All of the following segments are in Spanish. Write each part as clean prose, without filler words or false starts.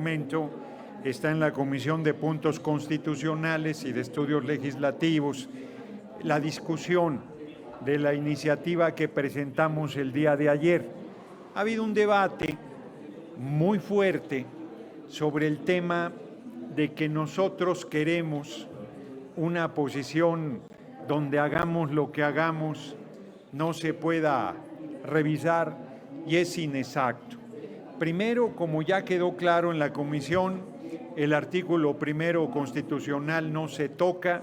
momento está en la Comisión de Puntos Constitucionales y de Estudios Legislativos la discusión de la iniciativa que presentamos el día de ayer. Ha habido un debate muy fuerte sobre el tema de que nosotros queremos una posición donde hagamos lo que hagamos no se pueda revisar y es inexacto. Primero, como ya quedó claro en la comisión, el artículo primero constitucional no se toca,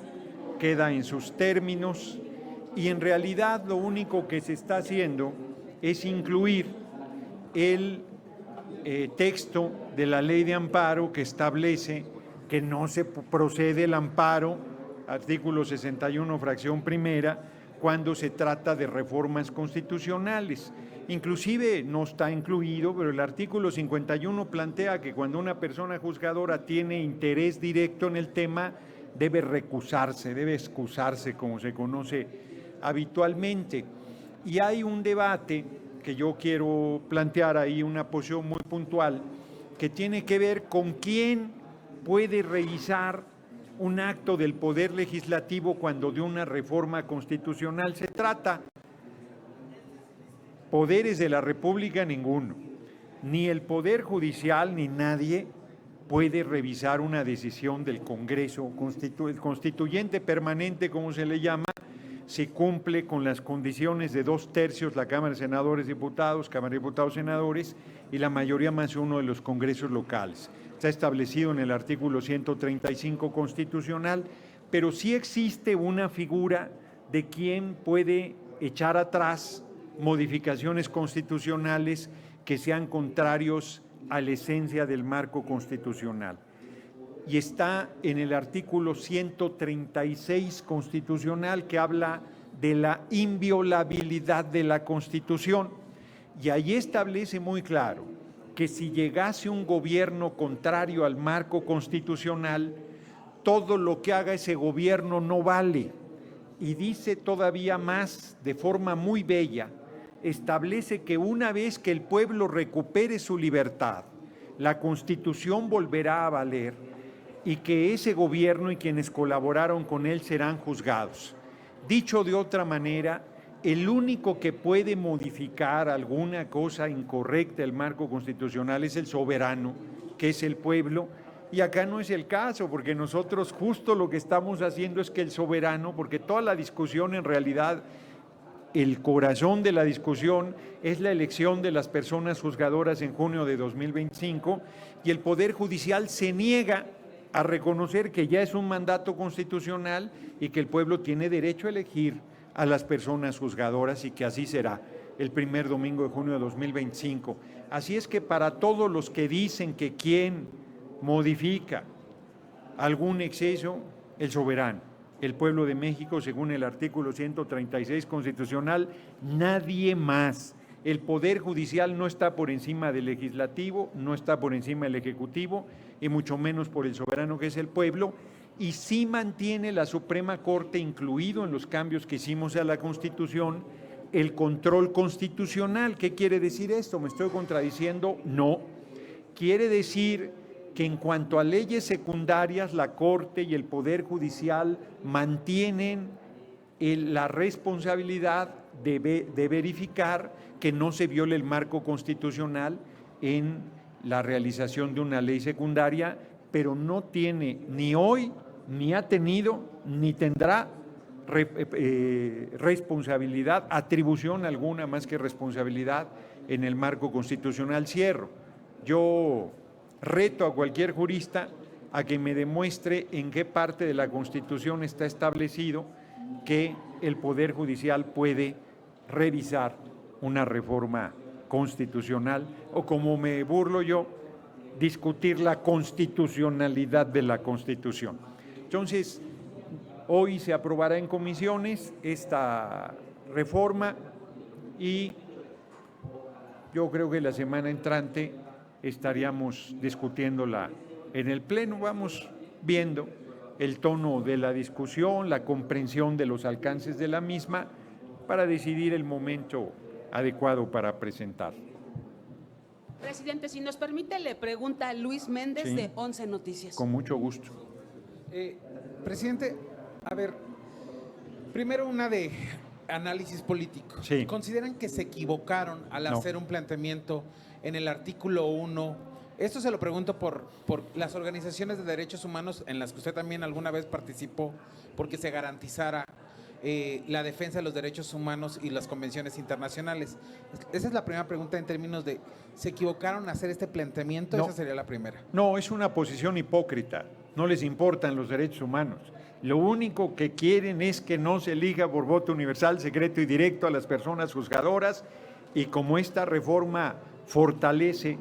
queda en sus términos y en realidad lo único que se está haciendo es incluir el texto de la ley de amparo que establece que no se procede el amparo, artículo 61, fracción primera, cuando se trata de reformas constitucionales. Inclusive no está incluido, pero el artículo 51 plantea que cuando una persona juzgadora tiene interés directo en el tema, debe recusarse, debe excusarse, como se conoce habitualmente. Y hay un debate que yo quiero plantear ahí, una posición muy puntual, que tiene que ver con quién puede revisar un acto del Poder Legislativo cuando de una reforma constitucional se trata. Poderes de la República, ninguno. Ni el Poder Judicial ni nadie puede revisar una decisión del Congreso. El constituyente permanente, como se le llama, se cumple con las condiciones de 2/3 la Cámara de Senadores, Diputados, Cámara de Diputados, Senadores y la mayoría más uno de los congresos locales. Está establecido en el artículo 135 constitucional, pero sí existe una figura de quien puede echar atrás modificaciones constitucionales que sean contrarios a la esencia del marco constitucional. Y está en el artículo 136 constitucional que habla de la inviolabilidad de la Constitución. Y ahí establece muy claro que si llegase un gobierno contrario al marco constitucional, todo lo que haga ese gobierno no vale. Y dice todavía más, de forma muy bella, establece que una vez que el pueblo recupere su libertad, la Constitución volverá a valer y que ese gobierno y quienes colaboraron con él serán juzgados. Dicho de otra manera, el único que puede modificar alguna cosa incorrecta del marco constitucional es el soberano, que es el pueblo, y acá no es el caso, porque nosotros justo lo que estamos haciendo es que el soberano, porque toda la discusión en realidad, el corazón de la discusión es la elección de las personas juzgadoras en junio de 2025 y el Poder Judicial se niega a reconocer que ya es un mandato constitucional y que el pueblo tiene derecho a elegir a las personas juzgadoras y que así será el primer domingo de junio de 2025. Así es que para todos los que dicen que quien modifica algún exceso, el soberano, el pueblo de México, según el artículo 136 constitucional, nadie más. El Poder Judicial no está por encima del Legislativo, no está por encima del Ejecutivo y mucho menos por el soberano que es el pueblo, y sí mantiene la Suprema Corte, incluido en los cambios que hicimos a la Constitución, el control constitucional. ¿Qué quiere decir esto? ¿Me estoy contradiciendo? No. Quiere decir que en cuanto a leyes secundarias, la Corte y el Poder Judicial mantienen la responsabilidad de verificar que no se viole el marco constitucional en la realización de una ley secundaria, pero no tiene ni hoy, ni ha tenido, ni tendrá responsabilidad, atribución alguna más que responsabilidad en el marco constitucional. Cierro. Yo reto a cualquier jurista a que me demuestre en qué parte de la Constitución está establecido que el Poder Judicial puede revisar una reforma constitucional o, como me burlo yo, discutir la constitucionalidad de la Constitución. Entonces, hoy se aprobará en comisiones esta reforma y yo creo que la semana entrante estaríamos discutiéndola en el Pleno. Vamos viendo el tono de la discusión, la comprensión de los alcances de la misma para decidir el momento adecuado para presentar. Presidente, si nos permite, le pregunta Luis Méndez Sí. de 11 Noticias. Con mucho gusto. Presidente, a ver, primero una de análisis político. Sí. ¿Consideran que se equivocaron al No. hacer un planteamiento en el artículo 1? Esto se lo pregunto por las organizaciones de derechos humanos en las que usted también alguna vez participó, porque se garantizara la defensa de los derechos humanos y las convenciones internacionales. Esa es la primera pregunta en términos de, ¿se equivocaron al hacer este planteamiento? No. Esa sería la primera. No, es una posición hipócrita. No les importan los derechos humanos. Lo único que quieren es que no se elija por voto universal, secreto y directo a las personas juzgadoras, y como esta reforma fortalece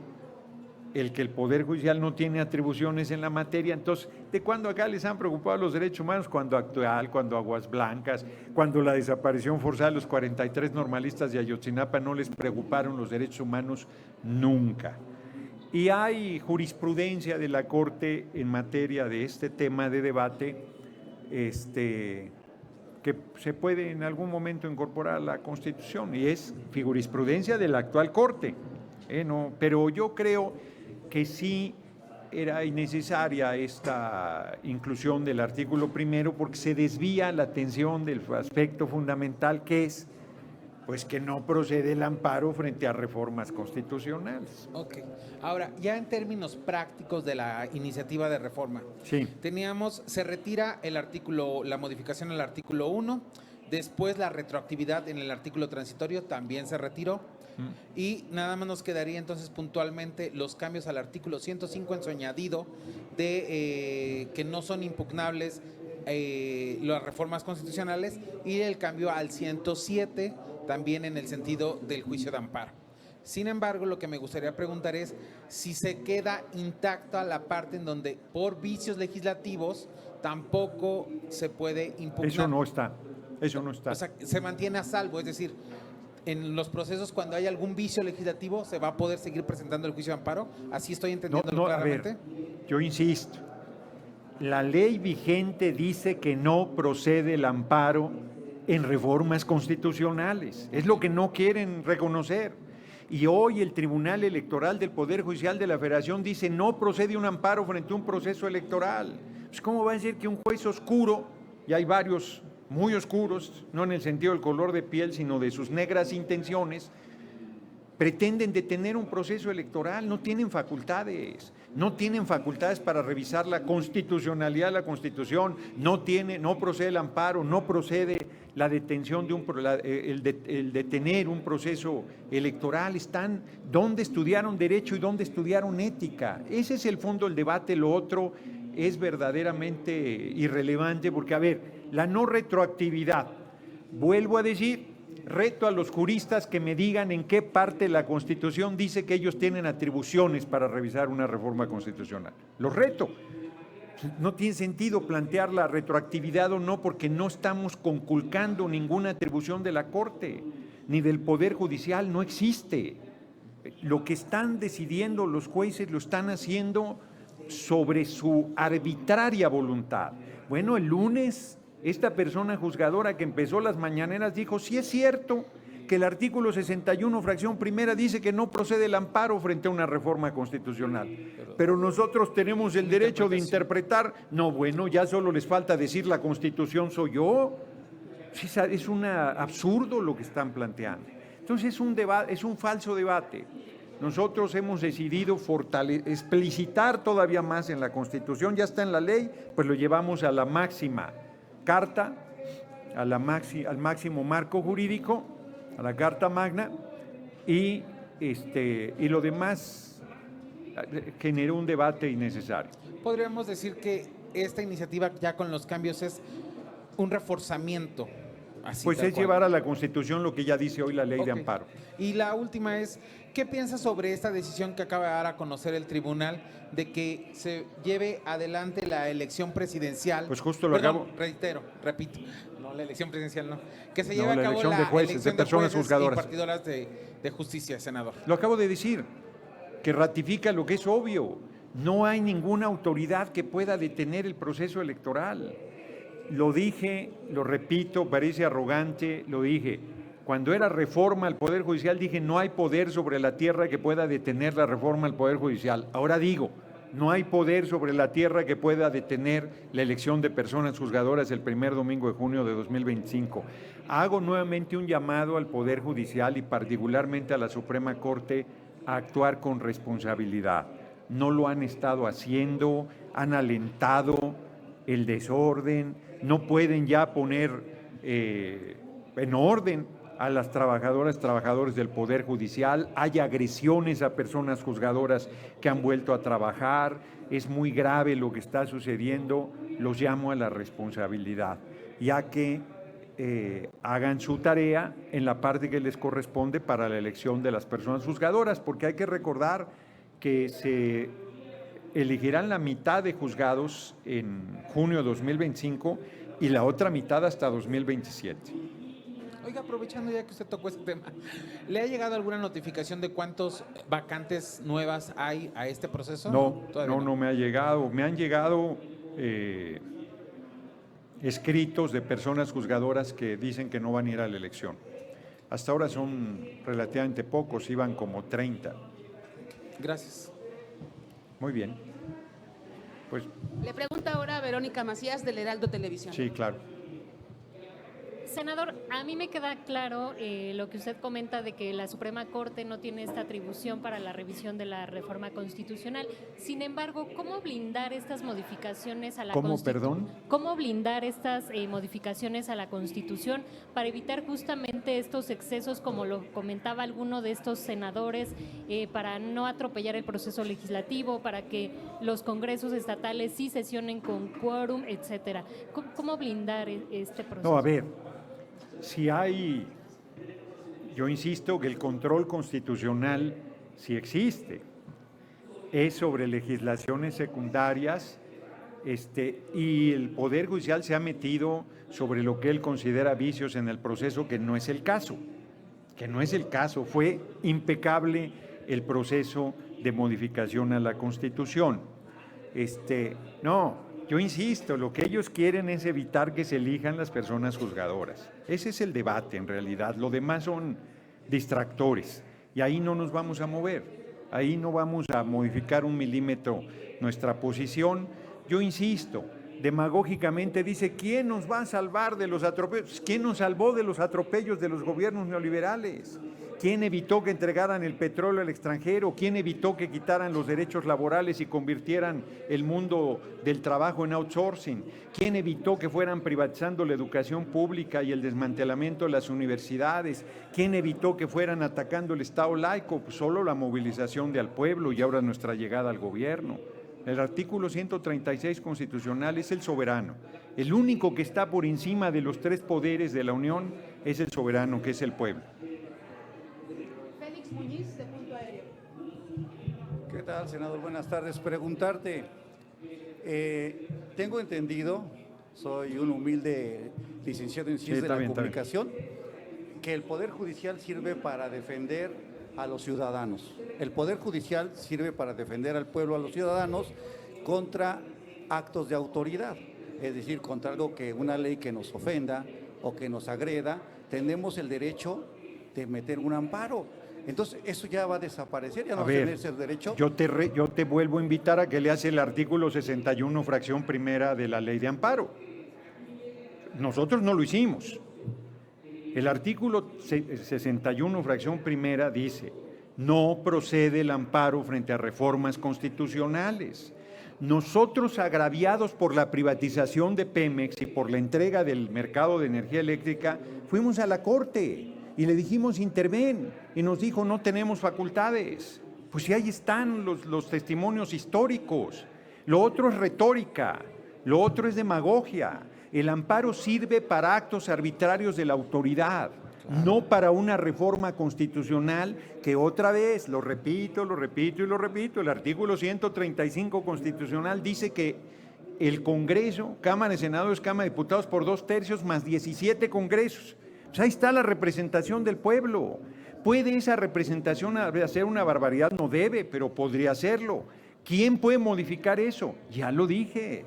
el que el Poder Judicial no tiene atribuciones en la materia, entonces, ¿de cuándo acá les han preocupado los derechos humanos? Cuando Actual, cuando Aguas Blancas, cuando la desaparición forzada de los 43 normalistas de Ayotzinapa, no les preocuparon los derechos humanos nunca. Y hay jurisprudencia de la Corte en materia de este tema de debate, que se puede en algún momento incorporar a la Constitución, y es jurisprudencia de la actual Corte. No, pero yo creo que sí era innecesaria esta inclusión del artículo primero, porque se desvía la atención del aspecto fundamental, que es pues que no procede el amparo frente a reformas constitucionales. Ok. Ahora, ya en términos prácticos de la iniciativa de reforma, Sí. se retira el artículo, la modificación al artículo 1, después la retroactividad en el artículo transitorio también se retiró, y nada más nos quedaría entonces puntualmente los cambios al artículo 105 en su añadido de que no son impugnables las reformas constitucionales, y el cambio al 107 también en el sentido del juicio de amparo. Sin embargo, lo que me gustaría preguntar es si se queda intacta la parte en donde por vicios legislativos tampoco se puede impugnar. Eso no está, eso no está. O sea, se mantiene a salvo, es decir, en los procesos cuando hay algún vicio legislativo se va a poder seguir presentando el juicio de amparo. ¿Así estoy entendiendo claramente? A ver, yo insisto, la ley vigente dice que no procede el amparo en reformas constitucionales. Es lo que no quieren reconocer. Y hoy el Tribunal Electoral del Poder Judicial de la Federación dice no procede un amparo frente a un proceso electoral. Pues ¿cómo va a ser que un juez oscuro, y hay varios muy oscuros, no en el sentido del color de piel, sino de sus negras intenciones, pretenden detener un proceso electoral? No tienen facultades, para revisar la constitucionalidad de la Constitución, no procede el amparo, no procede la detención de el detener un proceso electoral. Están donde estudiaron derecho y donde estudiaron ética. Ese es el fondo del debate. Lo otro es verdaderamente irrelevante, porque, a ver, la no retroactividad, vuelvo a decir, reto a los juristas que me digan en qué parte de la Constitución dice que ellos tienen atribuciones para revisar una reforma constitucional. Los reto. No tiene sentido plantear la retroactividad o no, porque no estamos conculcando ninguna atribución de la Corte ni del Poder Judicial, no existe. Lo que están decidiendo los jueces lo están haciendo sobre su arbitraria voluntad. Bueno, el lunes esta persona juzgadora que empezó las mañaneras dijo, sí es cierto que el artículo 61, fracción primera, dice que no procede el amparo frente a una reforma constitucional, pero nosotros tenemos el derecho de interpretar. No, bueno, ya solo les falta decir la Constitución soy yo. Es un absurdo lo que están planteando. Entonces es un debate, es un falso debate. Nosotros hemos decidido explicitar todavía más en la Constitución, ya está en la ley, pues lo llevamos a la máxima carta, al máximo marco jurídico, a la Carta Magna, y lo demás generó un debate innecesario. Podríamos decir que esta iniciativa ya con los cambios es un reforzamiento. Así, pues es llevar a la Constitución lo que ya dice hoy la ley de amparo. Y la última es, ¿qué piensa sobre esta decisión que acaba de dar a conocer el tribunal de que se lleve adelante la elección presidencial? Pues justo lo acabo. Repito, no, la elección presidencial no. Que se No, lleve a la cabo elección la de jueces, elección de personas jueces juzgadoras. y partidoras de justicia, senador. Lo acabo de decir, que ratifica lo que es obvio. No hay ninguna autoridad que pueda detener el proceso electoral. Lo dije, lo repito, parece arrogante, lo dije. Cuando era reforma al Poder Judicial dije no hay poder sobre la tierra que pueda detener la reforma al Poder Judicial. Ahora digo, no hay poder sobre la tierra que pueda detener la elección de personas juzgadoras el primer domingo de junio de 2025. Hago nuevamente un llamado al Poder Judicial y particularmente a la Suprema Corte a actuar con responsabilidad. No lo han estado haciendo, han alentado el desorden, no pueden ya poner en orden a las trabajadoras, trabajadores del Poder Judicial, hay agresiones a personas juzgadoras que han vuelto a trabajar, es muy grave lo que está sucediendo, los llamo a la responsabilidad, ya que hagan su tarea en la parte que les corresponde para la elección de las personas juzgadoras, porque hay que recordar que se elegirán la mitad de juzgados en junio de 2025 y la otra mitad hasta 2027. Oiga, aprovechando ya que usted tocó este tema, ¿le ha llegado alguna notificación de cuántos vacantes nuevas hay a este proceso? No me ha llegado. Me han llegado escritos de personas juzgadoras que dicen que no van a ir a la elección. Hasta ahora son relativamente pocos, iban como 30. Gracias. Muy bien. Pues Le pregunta ahora a Verónica Macías del Heraldo Televisión. sí, claro. Senador, a mí me queda claro lo que usted comenta de que la Suprema Corte no tiene esta atribución para la revisión de la reforma constitucional. Sin embargo, ¿cómo blindar estas modificaciones a la Constitución? ¿Cómo blindar estas modificaciones a la Constitución para evitar justamente estos excesos, como lo comentaba alguno de estos senadores, para no atropellar el proceso legislativo, para que los congresos estatales sí sesionen con quórum, etcétera? ¿Cómo blindar este proceso? No, a ver. Si hay, yo insisto que el control constitucional sí existe, es sobre legislaciones secundarias y el Poder Judicial se ha metido sobre lo que él considera vicios en el proceso, que no es el caso, fue impecable el proceso de modificación a la Constitución. Yo insisto, lo que ellos quieren es evitar que se elijan las personas juzgadoras. Ese es el debate en realidad. Lo demás son distractores y ahí no nos vamos a mover. Ahí no vamos a modificar un milímetro nuestra posición. Yo insisto, demagógicamente dice, ¿quién nos va a salvar de los atropellos? ¿Quién nos salvó de los atropellos de los gobiernos neoliberales? ¿Quién evitó que entregaran el petróleo al extranjero? ¿Quién evitó que quitaran los derechos laborales y convirtieran el mundo del trabajo en outsourcing? ¿Quién evitó que fueran privatizando la educación pública y el desmantelamiento de las universidades? ¿Quién evitó que fueran atacando el Estado laico? Pues solo la movilización del pueblo y ahora nuestra llegada al gobierno. El artículo 136 constitucional es el soberano. El único que está por encima de los tres poderes de la Unión es el soberano, que es el pueblo. Muñiz, de Punto Aéreo. ¿Qué tal, senador? Buenas tardes. Preguntarte, tengo entendido, soy un humilde licenciado en Ciencias de la Comunicación, que el Poder Judicial sirve para defender a los ciudadanos. El Poder Judicial sirve para defender al pueblo, a los ciudadanos, contra actos de autoridad, es decir, contra algo una ley que nos ofenda o que nos agreda, tenemos el derecho de meter un amparo. Entonces, eso ya va a desaparecer, ya no va a tener ese derecho. Yo te vuelvo a invitar a que leas el artículo 61, fracción primera de la Ley de Amparo. Nosotros no lo hicimos. El artículo 61, fracción primera, dice, no procede el amparo frente a reformas constitucionales. Nosotros, agraviados por la privatización de Pemex y por la entrega del mercado de energía eléctrica, fuimos a la Corte y le dijimos interven, y nos dijo no tenemos facultades. Pues sí, ahí están los testimonios históricos. Lo otro es retórica, lo otro es demagogia. El amparo sirve para actos arbitrarios de la autoridad, no para una reforma constitucional que otra vez, lo repito, el artículo 135 constitucional dice que el Congreso, Cámara de Senadores, Cámara de Diputados por 2/3 más 17 congresos. Pues ahí está la representación del pueblo. ¿Puede esa representación hacer una barbaridad? No debe, pero podría hacerlo. ¿Quién puede modificar eso? Ya lo dije.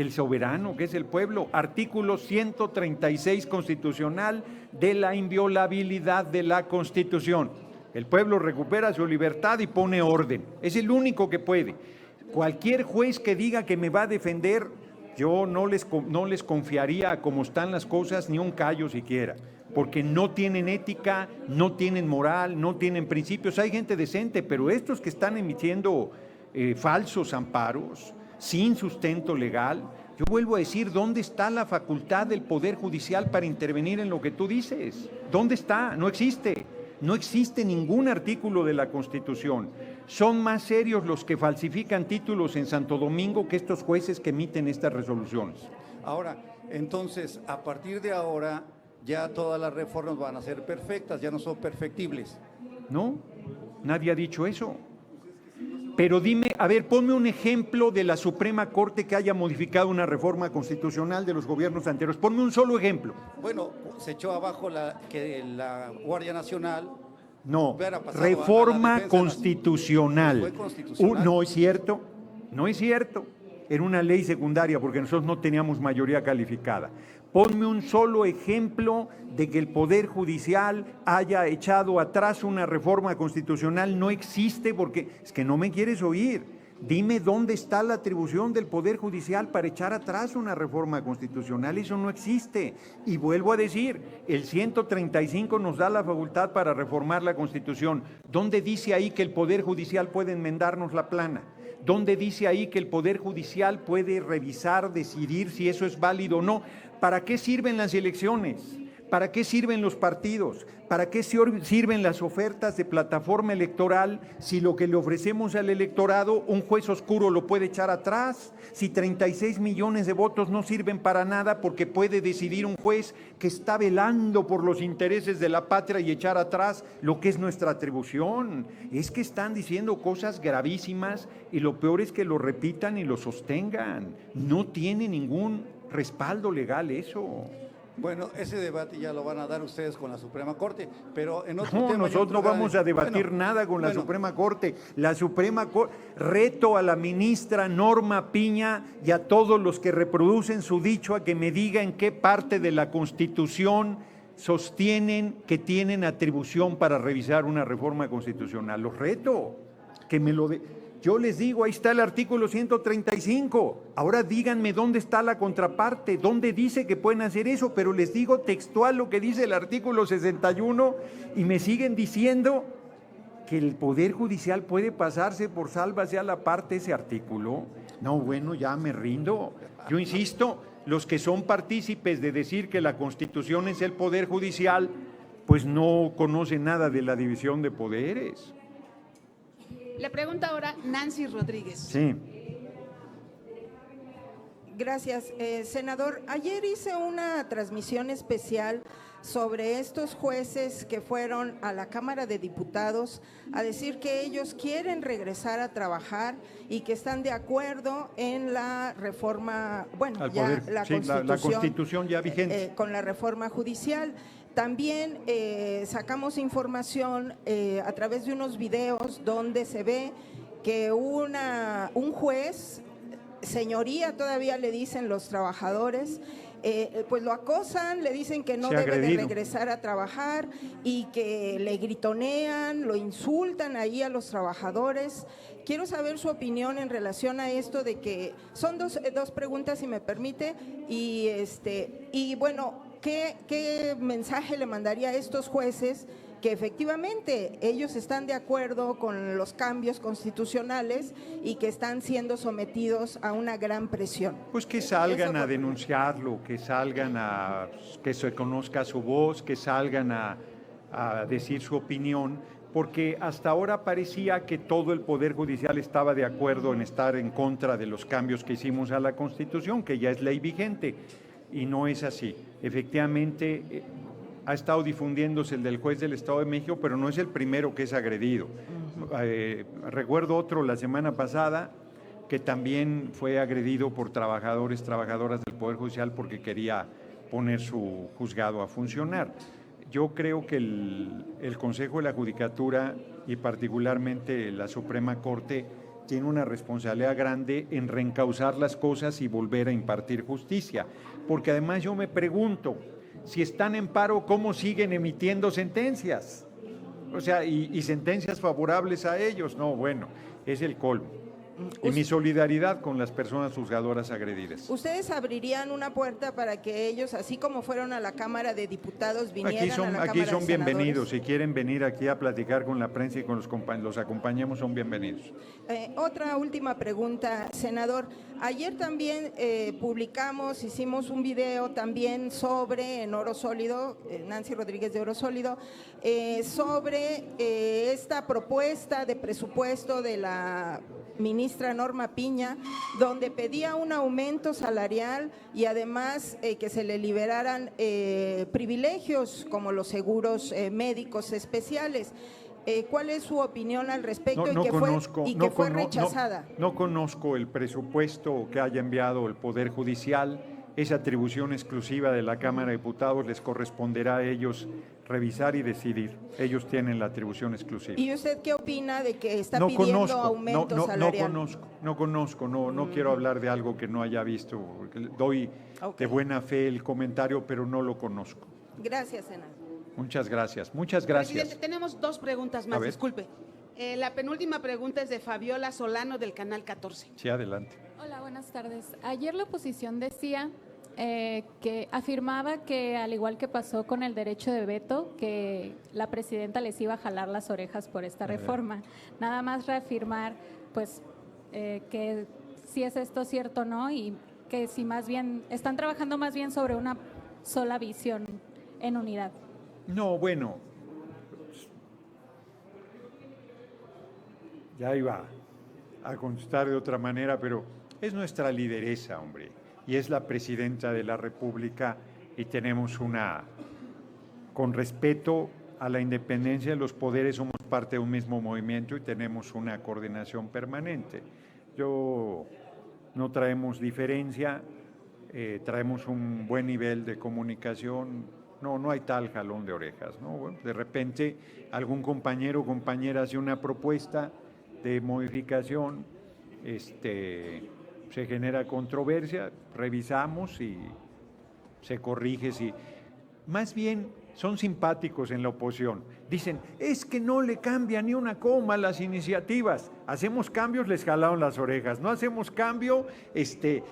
el soberano, que es el pueblo. Artículo 136 constitucional de la inviolabilidad de la Constitución. El pueblo recupera su libertad y pone orden. Es el único que puede. Cualquier juez que diga que me va a defender, yo no les confiaría como están las cosas ni un callo siquiera, porque no tienen ética, no tienen moral, no tienen principios. Hay gente decente, pero estos que están emitiendo falsos amparos, sin sustento legal, yo vuelvo a decir, ¿dónde está la facultad del Poder Judicial para intervenir en lo que tú dices? ¿Dónde está? No existe. No existe ningún artículo de la Constitución. Son más serios los que falsifican títulos en Santo Domingo que estos jueces que emiten estas resoluciones. Ahora, entonces, a partir de ahora, ya todas las reformas van a ser perfectas, ya no son perfectibles. No, nadie ha dicho eso. Pero dime, a ver, ponme un ejemplo de la Suprema Corte que haya modificado una reforma constitucional de los gobiernos anteriores. Ponme un solo ejemplo. Bueno, se echó abajo que la Guardia Nacional. No, reforma constitucional. ¿Fue constitucional? No es cierto, no es cierto. Era una ley secundaria porque nosotros no teníamos mayoría calificada. Ponme un solo ejemplo de que el Poder Judicial haya echado atrás una reforma constitucional. No existe porque es que no me quieres oír. Dime dónde está la atribución del Poder Judicial para echar atrás una reforma constitucional. Eso no existe. Y vuelvo a decir, el 135 nos da la facultad para reformar la Constitución. ¿Dónde dice ahí que el Poder Judicial puede enmendarnos la plana? ¿Dónde dice ahí que el Poder Judicial puede revisar, decidir si eso es válido o no? ¿Para qué sirven las elecciones? ¿Para qué sirven los partidos? ¿Para qué sirven las ofertas de plataforma electoral si lo que le ofrecemos al electorado un juez oscuro lo puede echar atrás? Si 36 millones de votos no sirven para nada porque puede decidir un juez que está velando por los intereses de la patria y echar atrás lo que es nuestra atribución. Es que están diciendo cosas gravísimas y lo peor es que lo repitan y lo sostengan. No tiene ningún respaldo legal eso. Bueno, ese debate ya lo van a dar ustedes con la Suprema Corte, pero en otro no, tema... nosotros no vamos a debatir nada con la Suprema Corte. La Suprema Corte, reto a la ministra Norma Piña y a todos los que reproducen su dicho a que me diga en qué parte de la Constitución sostienen que tienen atribución para revisar una reforma constitucional. Los reto, que me lo Yo les digo, ahí está el artículo 135. Ahora díganme dónde está la contraparte, dónde dice que pueden hacer eso, pero les digo textual lo que dice el artículo 61 y me siguen diciendo que el Poder Judicial puede pasarse por sálvase a la parte ese artículo. No, bueno, ya me rindo. Yo insisto, los que son partícipes de decir que la Constitución es el Poder Judicial, pues no conocen nada de la división de poderes. Le pregunta ahora Nancy Rodríguez. Sí. Gracias, senador. Ayer hice una transmisión especial sobre estos jueces que fueron a la Cámara de Diputados a decir que ellos quieren regresar a trabajar y que están de acuerdo en la reforma, bueno, Al ya poder, la, sí, constitución, la Constitución ya vigente. con la reforma judicial. También sacamos información a través de unos videos donde se ve que un juez, señoría todavía le dicen los trabajadores, pues lo acosan, le dicen que no debe de regresar a trabajar y que le gritonean, lo insultan ahí a los trabajadores. Quiero saber su opinión en relación a esto de que son dos preguntas, si me permite, y bueno, ¿qué mensaje le mandaría a estos jueces que efectivamente ellos están de acuerdo con los cambios constitucionales y que están siendo sometidos a una gran presión? Pues que salgan a denunciarlo, que salgan a que se conozca su voz, que salgan a decir su opinión, porque hasta ahora parecía que todo el Poder Judicial estaba de acuerdo en estar en contra de los cambios que hicimos a la Constitución, que ya es ley vigente, y no es así. Efectivamente, ha estado difundiéndose el del juez del Estado de México, pero no es el primero que es agredido. Recuerdo otro la semana pasada que también fue agredido por trabajadoras del Poder Judicial porque quería poner su juzgado a funcionar. Yo creo que el Consejo de la Judicatura y particularmente la Suprema Corte tiene una responsabilidad grande en reencauzar las cosas y volver a impartir justicia. Porque además yo me pregunto, si están en paro, ¿cómo siguen emitiendo sentencias? O sea, y sentencias favorables a ellos. No, bueno, es el colmo. Y mi solidaridad con las personas juzgadoras agredidas. ¿Ustedes abrirían una puerta para que ellos, así como fueron a la Cámara de Diputados, vinieran a la Cámara de Aquí son Senadores? bienvenidos. Si quieren venir aquí a platicar con la prensa y con los acompañamos, son bienvenidos. Otra última pregunta, senador. Ayer también hicimos un video también sobre, en Oro Sólido, Nancy Rodríguez de Oro Sólido, sobre esta propuesta de presupuesto de la ministra Norma Piña, donde pedía un aumento salarial y además que se le liberaran privilegios como los seguros médicos especiales. ¿Cuál es su opinión al respecto que fue rechazada? No conozco el presupuesto que haya enviado el Poder Judicial. Es atribución exclusiva de la Cámara de Diputados, les corresponderá a ellos revisar y decidir. Ellos tienen la atribución exclusiva. ¿Y usted qué opina de que está pidiendo aumento salarial? No quiero hablar de algo que no haya visto. Doy de buena fe el comentario, pero no lo conozco. Gracias, senador. Muchas gracias. Presidente, tenemos dos preguntas más, disculpe. La penúltima pregunta es de Fabiola Solano del Canal 14. Sí, adelante. Hola, buenas tardes. Ayer la oposición decía que afirmaba que, al igual que pasó con el derecho de veto, que la presidenta les iba a jalar las orejas por esta reforma. Nada más reafirmar, pues, que si es esto cierto o no, y que si más bien están trabajando más bien sobre una sola visión en unidad. No, bueno, ya iba a contestar de otra manera, pero es nuestra lideresa, hombre, y es la presidenta de la República y tenemos con respeto a la independencia de los poderes, somos parte de un mismo movimiento y tenemos una coordinación permanente. No traemos diferencia, traemos un buen nivel de comunicación. No hay tal jalón de orejas, ¿no? Bueno, de repente algún compañero o compañera hace una propuesta de modificación, se genera controversia, revisamos y se corrige. Más bien son simpáticos en la oposición. Dicen, es que no le cambia ni una coma a las iniciativas. Hacemos cambios, les jalaron las orejas. No hacemos cambio,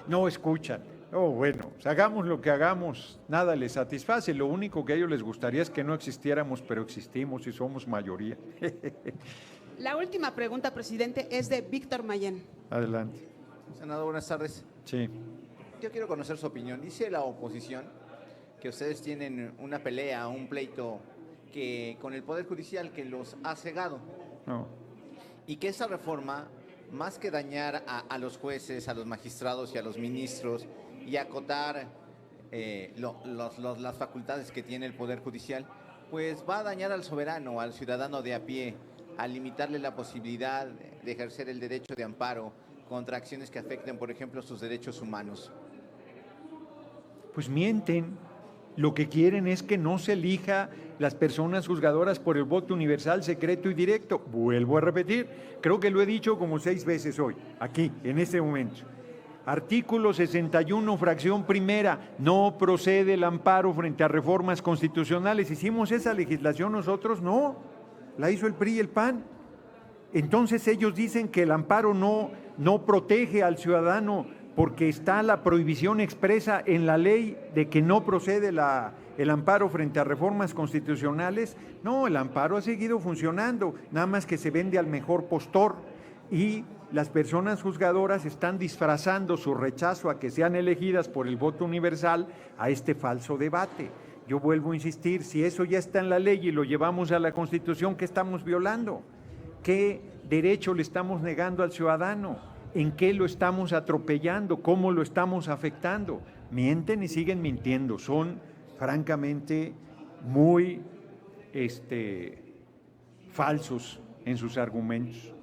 no escuchan. Bueno, hagamos lo que hagamos, nada les satisface. Lo único que a ellos les gustaría es que no existiéramos, pero existimos y somos mayoría. La última pregunta, presidente, es de Víctor Mayén. Adelante. Senador, buenas tardes. Sí. Yo quiero conocer su opinión. Dice la oposición que ustedes tienen una pelea, un pleito con el Poder Judicial que los ha cegado. No. Y que esa reforma, más que dañar a los jueces, a los magistrados y a los ministros, y acotar las facultades que tiene el Poder Judicial, pues va a dañar al soberano, al ciudadano de a pie, al limitarle la posibilidad de ejercer el derecho de amparo contra acciones que afecten, por ejemplo, sus derechos humanos. Pues mienten. Lo que quieren es que no se elija las personas juzgadoras por el voto universal, secreto y directo. Vuelvo a repetir, creo que lo he dicho como 6 veces hoy, aquí, en este momento. Artículo 61, fracción primera, no procede el amparo frente a reformas constitucionales. ¿Hicimos esa legislación nosotros? No, la hizo el PRI y el PAN. Entonces ellos dicen que el amparo no protege al ciudadano porque está la prohibición expresa en la ley de que no procede el amparo frente a reformas constitucionales. No, el amparo ha seguido funcionando, nada más que se vende al mejor postor y las personas juzgadoras están disfrazando su rechazo a que sean elegidas por el voto universal a este falso debate. Yo vuelvo a insistir, si eso ya está en la ley y lo llevamos a la Constitución, ¿qué estamos violando? ¿Qué derecho le estamos negando al ciudadano? ¿En qué lo estamos atropellando? ¿Cómo lo estamos afectando? Mienten y siguen mintiendo. Son, francamente, muy falsos en sus argumentos.